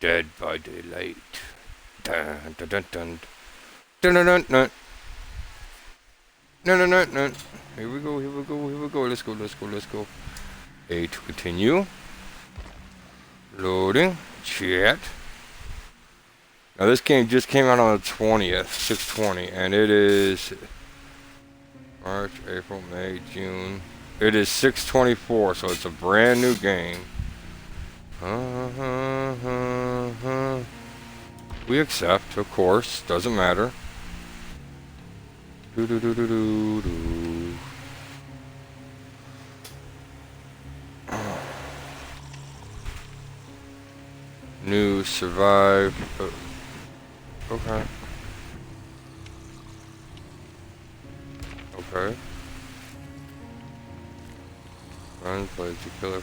Dead by Daylight. Dun dun dun dun. Dun dun dun dun. No no no no. Here we go, here we go, here we go. Let's go, let's go, let's go. A to continue. Loading. Chat. Now this game just came out on the 20th, 6/20, and it is March, April, May, June. It is 6/24, so it's a brand new game. We accept, of course. Doesn't matter. Do do do do do do. New survive. Okay. Okay. Run, plays the killer.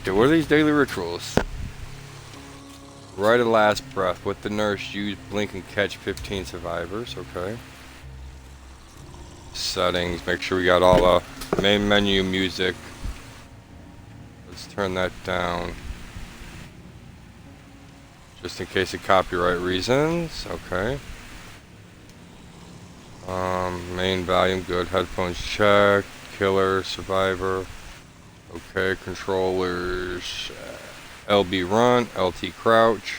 What are these daily rituals? Right at last breath. With the nurse, use blink and catch 15 survivors. Okay. Settings. Make sure we got all the main menu music. Let's turn that down. Just in case of copyright reasons. Okay. Main volume. Good. Headphones check. Killer. Survivor. Okay. Controllers. LB run, LT crouch,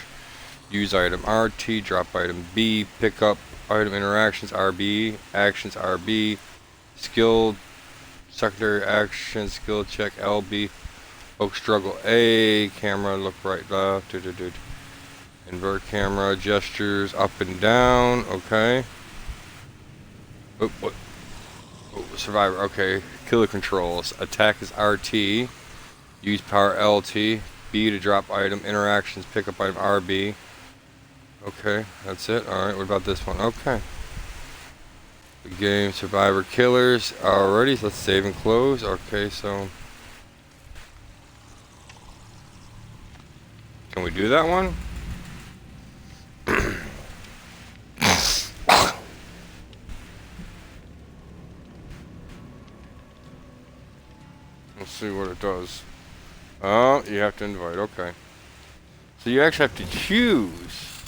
use item RT, drop item B, pick up item interactions RB, actions RB, skill, secondary action, skill check LB, poke struggle A, camera look right left, invert camera, gestures up and down, okay. Oh, what? Oh, survivor, okay. Killer controls, attack is RT, use power LT, B to drop item, interactions, pick up item RB. Okay, that's it. Alright, what about this one? Okay. The game, survivor, killers. Alrighty, let's save and close. Okay, so. Can we do that one? Let's see what it does. Oh, you have to invite, okay. So you actually have to choose.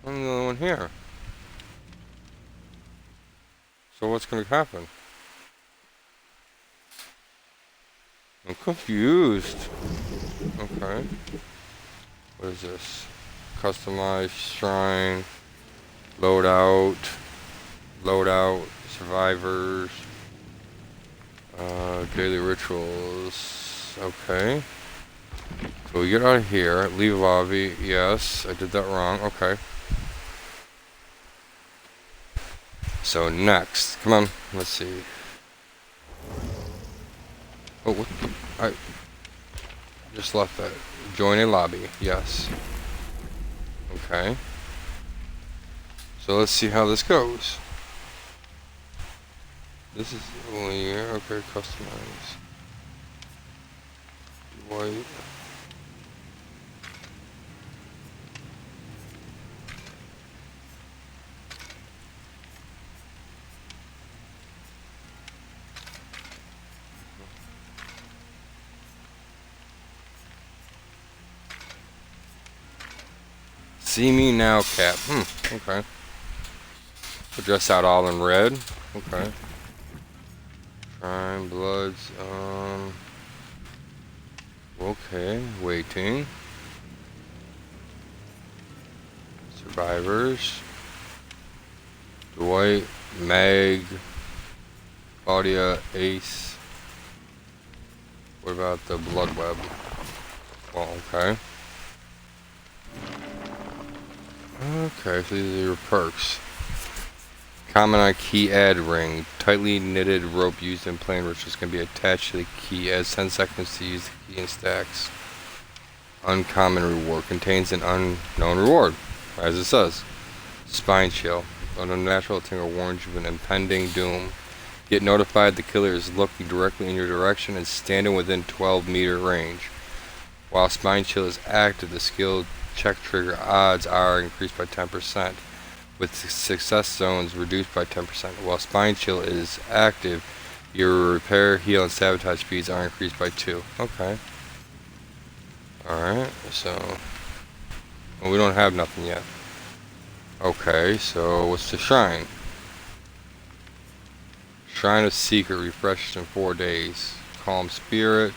I'm the only one here. So what's going to happen? I'm confused. Okay. What is this? Customize, shrine, loadout, survivors, daily rituals. Okay. So we get out of here, leave lobby. Yes, I did that wrong. Okay. So next, come on, let's see. Oh, what the? I just left that. Join a lobby. Yes. Okay. So let's see how this goes. This is only here. Okay, customize. White. See me now, Cap. Okay. We'll dress out all in red. Okay. Crime, Bloods, okay, waiting. Survivors. Dwight, Meg, Claudia, Ace. What about the Blood Web? Well, okay. Okay, so these are your perks. Comment on key add ring. Tightly knitted rope used in playing rituals can be attached to the key. Adds 10 seconds to use the key in stacks. Uncommon reward. Contains an unknown reward, as it says. Spine chill. An unnatural tingle warns you of an impending doom. Get notified the killer is looking directly in your direction and standing within 12-meter range. While Spine Chill is active, the skill check trigger odds are increased by 10%, with success zones reduced by 10%. While Spine Chill is active, your repair, heal, and sabotage speeds are increased by 2. Okay. Alright, so... well, we don't have nothing yet. Okay, so what's the shrine? Shrine of Secret refreshes in 4 days. Calm spirit.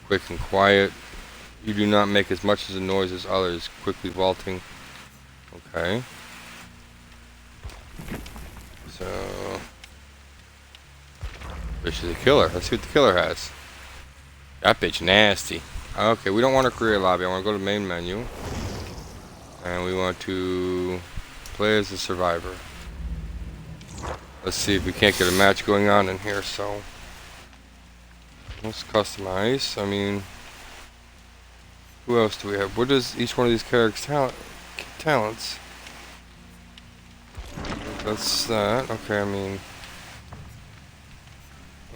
Quick and quiet. You do not make as much as a noise as others. Quickly vaulting. Okay. So... this is a killer. Let's see what the killer has. That bitch nasty. Okay, we don't want to create a lobby. I want to go to the main menu. And we want to play as a survivor. Let's see if we can't get a match going on in here, so... let's customize. I mean... who else do we have? What is each one of these characters' talents? That's that. Okay, I mean...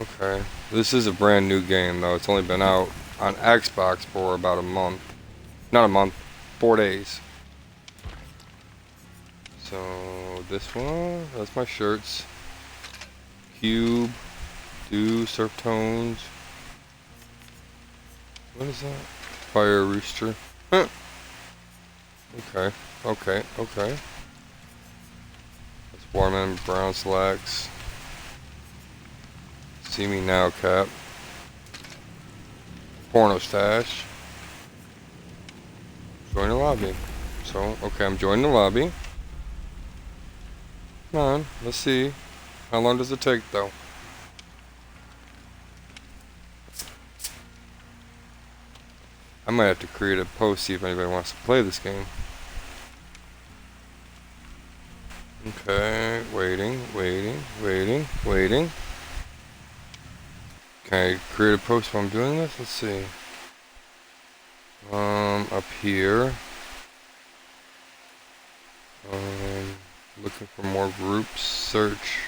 okay. This is a brand new game, though. It's only been out on Xbox for about a month. Not a month. 4 days. So, this one, that's my shirts. Cube, do, surf tones. What is that? Fire rooster. Huh. Okay, okay, okay. That's Warman, brown slacks. See me now, cap. Porno stash. Join the lobby. So, okay, I'm joining the lobby. Come on, let's see. How long does it take, though? I might have to create a post, see if anybody wants to play this game. Okay, waiting. Can I create a post while I'm doing this? Let's see. Up here. Looking for more groups. Search.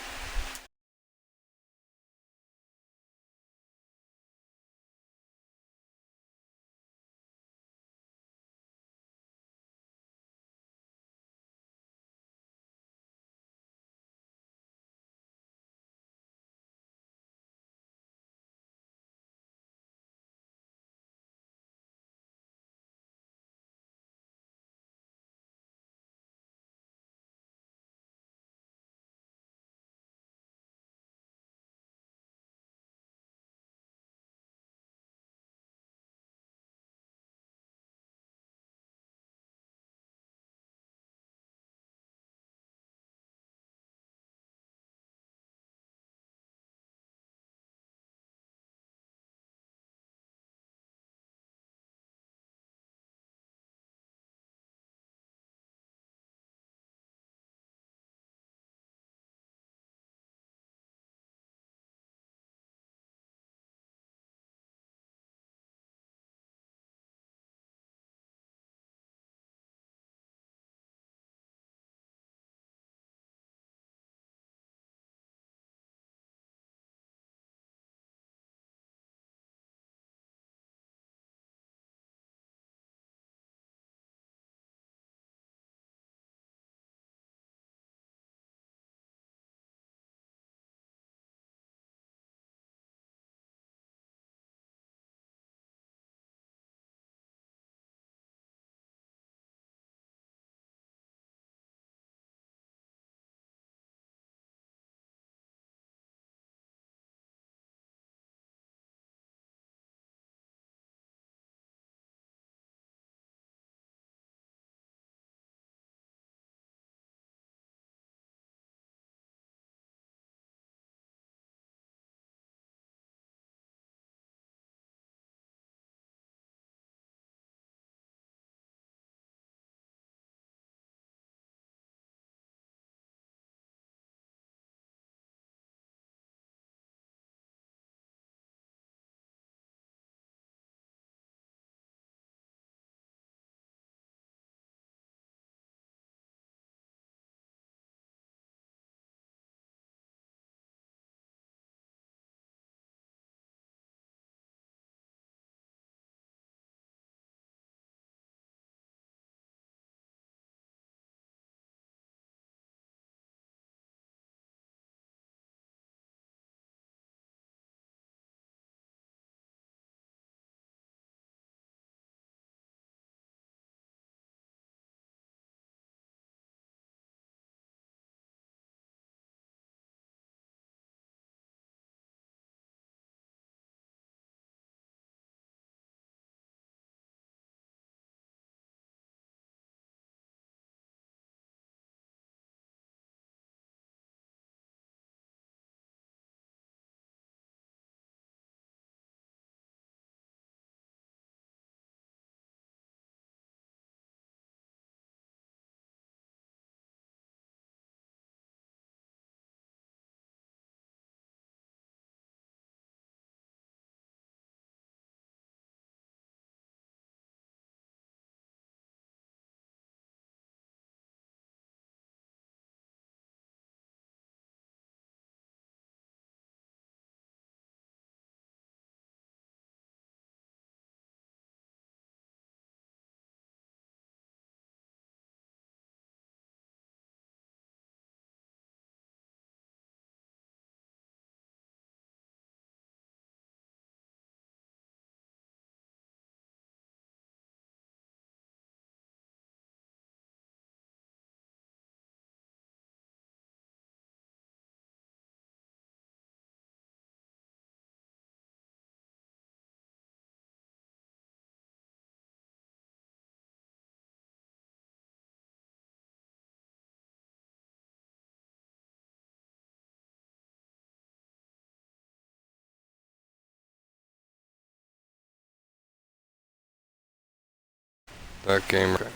That game. Okay.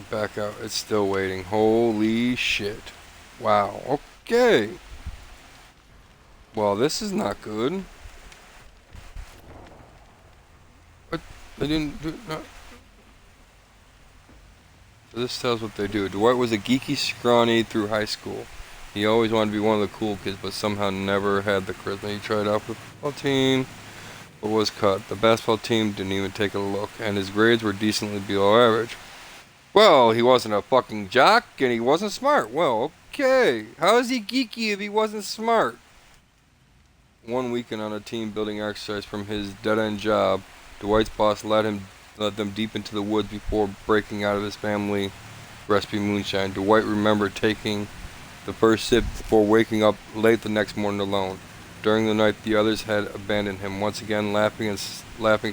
Back out. It's still waiting. Holy shit. Wow. Okay. Well, this is not good. What? They didn't do. No. So this tells what they do. Dwight was a geeky scrawny through high school. He always wanted to be one of the cool kids, but somehow never had the charisma. He tried out for the football team, but was cut. The basketball team didn't even take a look, and his grades were decently below average. Well, he wasn't a fucking jock, and he wasn't smart. Well, okay. How is he geeky if he wasn't smart? One weekend on a team building exercise from his dead-end job, Dwight's boss led them deep into the woods before breaking out of his family recipe moonshine. Dwight remembered taking the first sip before waking up late the next morning alone. During the night, the others had abandoned him, once again laughing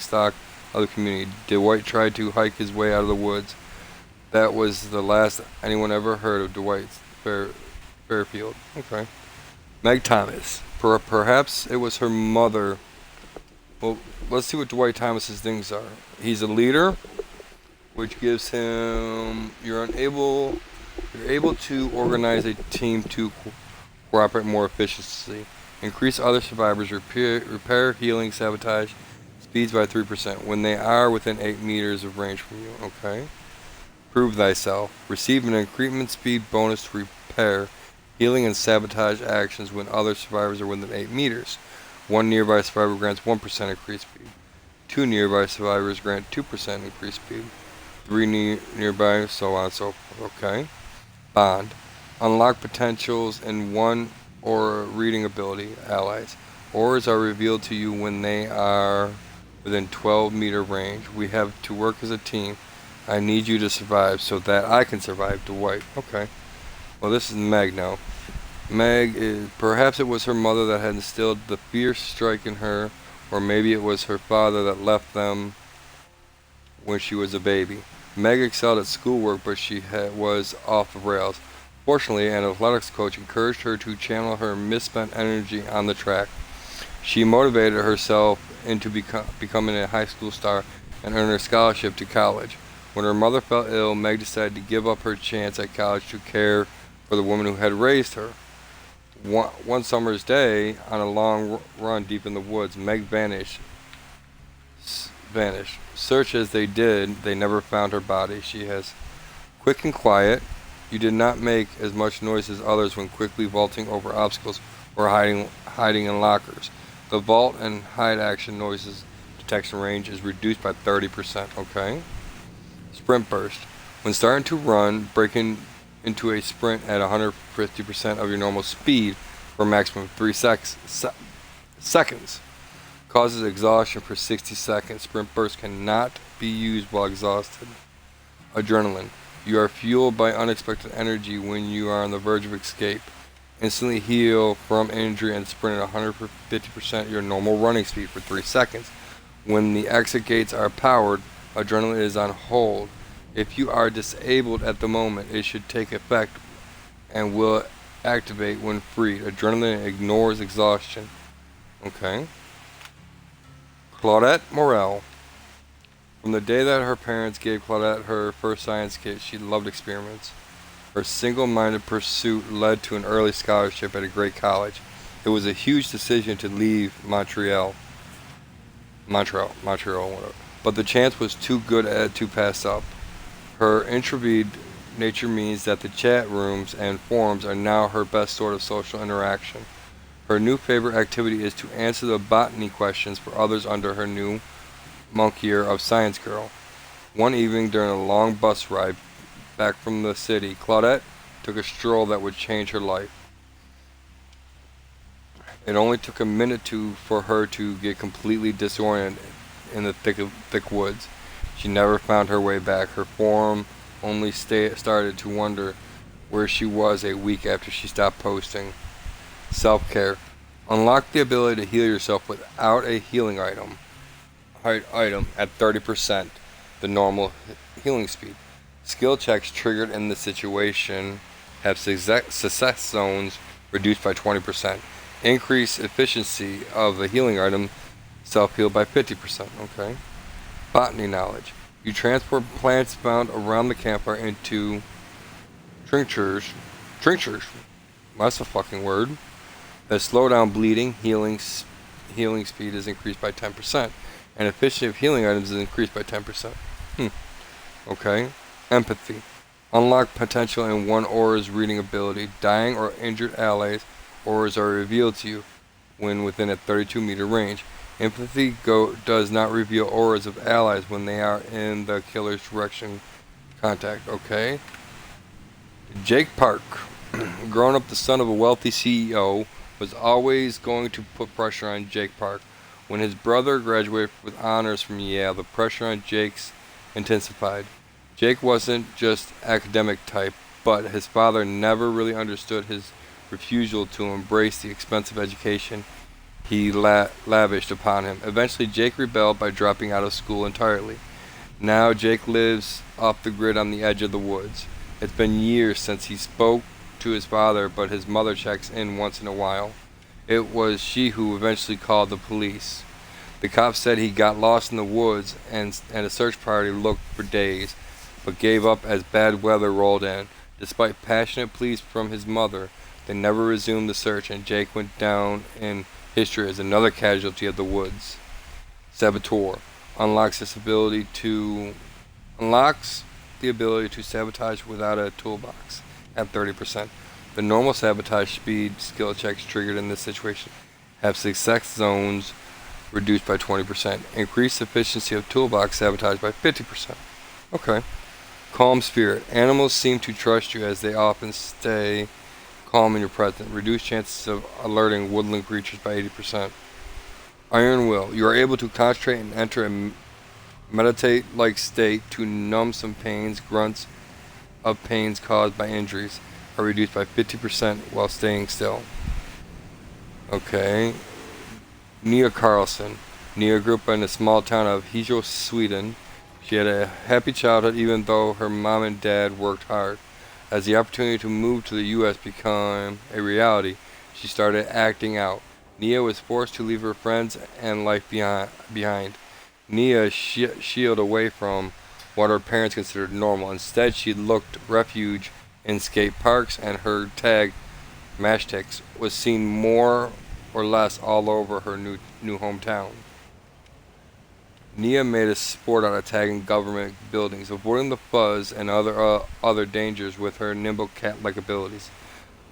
stock of the community. Dwight tried to hike his way out of the woods. That was the last anyone ever heard of Dwight Fairfield. Okay. Meg Thomas. Perhaps it was her mother. Well, let's see what Dwight Thomas's things are. He's a leader, which gives him you're able to organize a team to cooperate more efficiently. Increase other survivors' repair, healing, sabotage speeds by 3% when they are within 8 meters of range from you. Okay. Prove thyself. Receive an increment speed bonus to repair, healing, and sabotage actions when other survivors are within 8 meters. One nearby survivor grants 1% increased speed. 2 nearby survivors grant 2% increased speed. 3 nearby, so on and so forth. Okay. Bond. Unlock potentials in one or reading ability, allies. Auras are revealed to you when they are within 12-meter range. We have to work as a team. I need you to survive so that I can survive, Dwight. Okay. Well, this is Meg now. Meg is, perhaps it was her mother that had instilled the fierce strike in her, or maybe it was her father that left them when she was a baby. Meg excelled at schoolwork, but she was off the rails. Fortunately, an athletics coach encouraged her to channel her misspent energy on the track. She motivated herself into becoming a high school star and earned a scholarship to college. When her mother fell ill, Meg decided to give up her chance at college to care for the woman who had raised her. One summer's day, on a long run deep in the woods, Meg vanished. Search as they did, they never found her body. She has quick and quiet. You did not make as much noise as others when quickly vaulting over obstacles or hiding in lockers. The vault and hide action noises detection range is reduced by 30%. Okay. Sprint burst. When starting to run, breaking into a sprint at 150% of your normal speed for a maximum of 3 seconds. Causes exhaustion for 60 seconds. Sprint burst cannot be used while exhausted. Adrenaline. You are fueled by unexpected energy when you are on the verge of escape. Instantly heal from injury and sprint at 150% your normal running speed for 3 seconds. When the exit gates are powered, adrenaline is on hold. If you are disabled at the moment, it should take effect and will activate when freed. Adrenaline ignores exhaustion. Okay. Claudette Morel. From the day that her parents gave Claudette her first science kit, she loved experiments. Her single-minded pursuit led to an early scholarship at a great college. It was a huge decision to leave Montreal, whatever. But the chance was too good to pass up. Her introverted nature means that the chat rooms and forums are now her best sort of social interaction. Her new favorite activity is to answer the botany questions for others under her new moniker of Science Girl. One evening during a long bus ride back from the city, Claudette took a stroll that would change her life. It only took a minute for her to get completely disoriented in the thick woods. She never found her way back. Her forum only started to wonder where she was a week after she stopped posting. Self-care. Unlock the ability to heal yourself without a healing item at 30% the normal healing speed. Skill checks triggered in the situation have success zones reduced by 20%. Increase efficiency of the healing item self-heal by 50%. Okay. Botany knowledge. You transport plants found around the campfire into tinctures. Tinctures. That's a fucking word. That slow down bleeding. Healing speed is increased by 10%, and efficiency of healing items is increased by 10%. Okay. Empathy. Unlock potential in one aura's reading ability. Dying or injured allies auras are revealed to you when within a 32-meter range. Empathy does not reveal auras of allies when they are in the killer's direction contact. Okay. Jake Park. Growing up the son of a wealthy CEO, was always going to put pressure on Jake Park. When his brother graduated with honors from Yale, the pressure on Jake's intensified. Jake wasn't just academic type, but his father never really understood his refusal to embrace the expensive education he lavished upon him. Eventually, Jake rebelled by dropping out of school entirely. Now, Jake lives off the grid on the edge of the woods. It's been years since he spoke to his father, but his mother checks in once in a while. It was she who eventually called the police. The cops said he got lost in the woods, and a search party looked for days, but gave up as bad weather rolled in. Despite passionate pleas from his mother, they never resumed the search, and Jake went down in history as another casualty of the woods. Saboteur unlocks the ability to sabotage without a toolbox at 30%. The normal sabotage speed skill checks triggered in this situation have success zones reduced by 20%. Increased efficiency of toolbox sabotage by 50%. Okay. Calm spirit. Animals seem to trust you as they often stay calm in your presence. Reduced chances of alerting woodland creatures by 80%. Iron will. You are able to concentrate and enter a meditate-like state to numb some pains. Grunts of pains caused by injuries are reduced by 50% while staying still. Okay. Nia Carlson. Nia grew up in the small town of Hjo, Sweden. She had a happy childhood even though her mom and dad worked hard. As the opportunity to move to the U.S. became a reality, she started acting out. Nia was forced to leave her friends and life behind. Nia shielded away from what her parents considered normal. Instead, she looked refuge in skate parks, and her tag, Mashtix, was seen more or less all over her new hometown. Nia made a sport out of tagging government buildings, avoiding the fuzz and other dangers with her nimble cat-like abilities.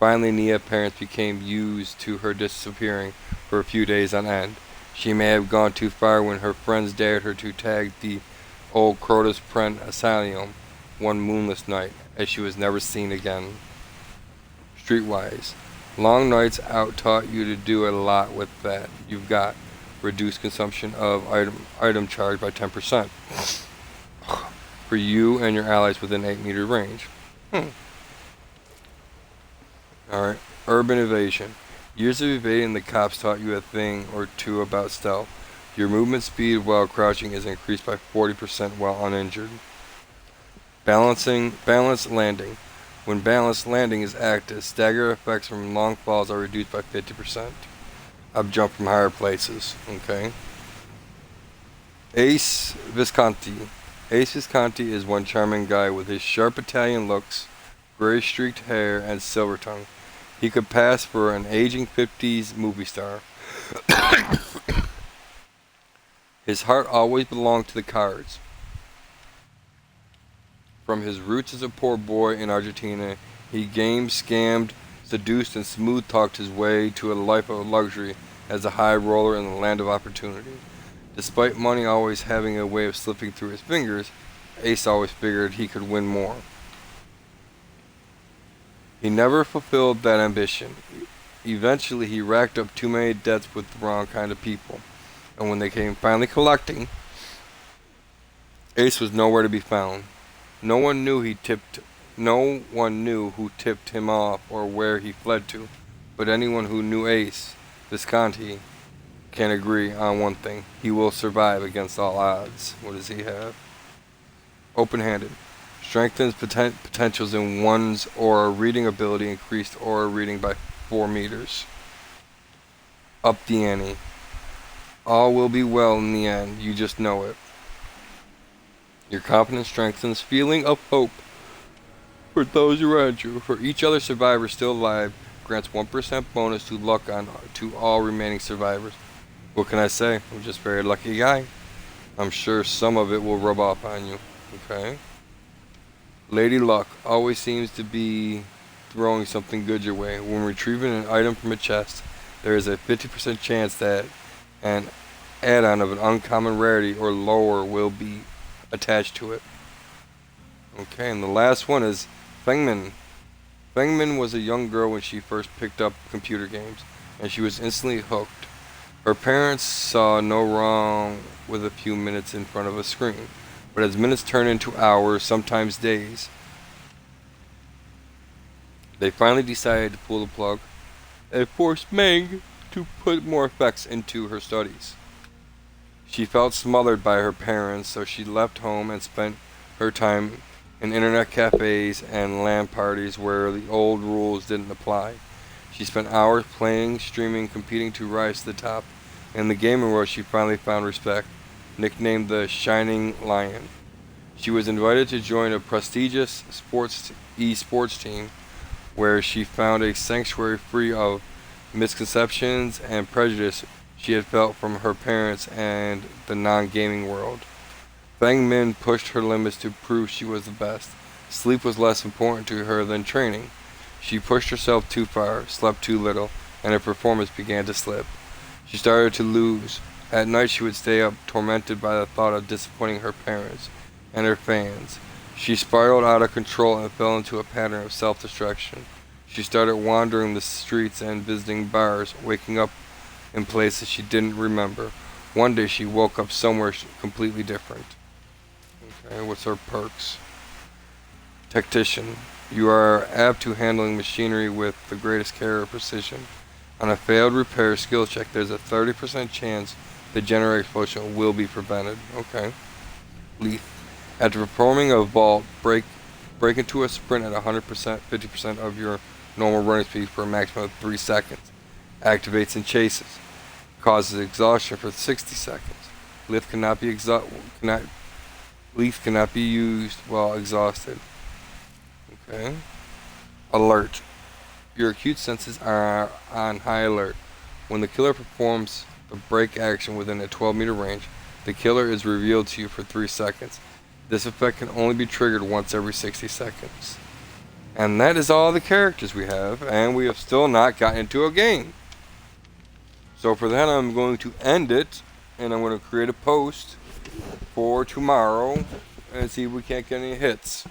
Finally, Nia's parents became used to her disappearing for a few days on end. She may have gone too far when her friends dared her to tag the old Crotus Pren Asylum one moonless night, as she was never seen again. Streetwise. Long nights out taught you to do a lot with that you've got. Reduced consumption of item charge by 10% for you and your allies within 8-meter range. Alright. Urban evasion. Years of evading the cops taught you a thing or two about stealth. Your movement speed while crouching is increased by 40% while uninjured. Balanced landing. When balanced landing is active, stagger effects from long falls are reduced by 50%. I've jumped from higher places. Okay. Ace Visconti. Ace Visconti is one charming guy with his sharp Italian looks, gray streaked hair, and silver tongue. He could pass for an aging 50s movie star. His heart always belonged to the cards. From his roots as a poor boy in Argentina, he gamed, scammed, seduced, and smooth-talked his way to a life of luxury as a high roller in the land of opportunity. Despite money always having a way of slipping through his fingers, Ace always figured he could win more. He never fulfilled that ambition. Eventually, he racked up too many debts with the wrong kind of people, and when they came finally collecting, Ace was nowhere to be found. No one knew who tipped him off or where he fled to, but anyone who knew Ace Visconti can agree on one thing: he will survive against all odds. What does he have? Open-handed. Strengthens potentials in one's aura reading ability. Increased aura reading by 4 meters. Up the ante. All will be well in the end. You just know it. Your confidence strengthens feeling of hope for those around you. For each other survivor still alive, grants 1% bonus to luck on to all remaining survivors. What can I say? I'm just a very lucky guy. I'm sure some of it will rub off on you. Okay. Lady Luck always seems to be throwing something good your way. When retrieving an item from a chest, there is a 50% chance that an add-on of an uncommon rarity or lower will be attached to it. Okay, and the last one is Fengmin. Fengmin was a young girl when she first picked up computer games, and she was instantly hooked. Her parents saw no wrong with a few minutes in front of a screen, but as minutes turned into hours, sometimes days, they finally decided to pull the plug and forced Meg to put more effects into her studies. She felt smothered by her parents, so she left home and spent her time in internet cafes and LAN parties where the old rules didn't apply. She spent hours playing, streaming, competing to rise to the top. In the gaming world, she finally found respect, nicknamed the Shining Lion. She was invited to join a prestigious esports team where she found a sanctuary free of misconceptions and prejudice she had felt from her parents and the non-gaming world. Feng Min pushed her limits to prove she was the best. Sleep was less important to her than training. She pushed herself too far, slept too little, and her performance began to slip. She started to lose. At night she would stay up, tormented by the thought of disappointing her parents and her fans. She spiraled out of control and fell into a pattern of self-destruction. She started wandering the streets and visiting bars, waking up in places she didn't remember. One day she woke up somewhere completely different. Okay, what's her perks? Tactician. You are apt to handling machinery with the greatest care or precision. On a failed repair skill check, there's a 30% chance the generator explosion will be prevented. Okay. Leaf. After performing a vault, break into a sprint at 100%, 50% of your normal running speed for a maximum of 3 seconds. Activates and chases. Causes exhaustion for 60 seconds. Leaf cannot be used while exhausted. Okay. Alert. Your acute senses are on high alert. When the killer performs a break action within a 12-meter range, the killer is revealed to you for 3 seconds. This effect can only be triggered once every 60 seconds. And that is all the characters we have, and we have still not gotten into a game. So for that, I'm going to end it, and I'm going to create a post for tomorrow and see if we can't get any hits.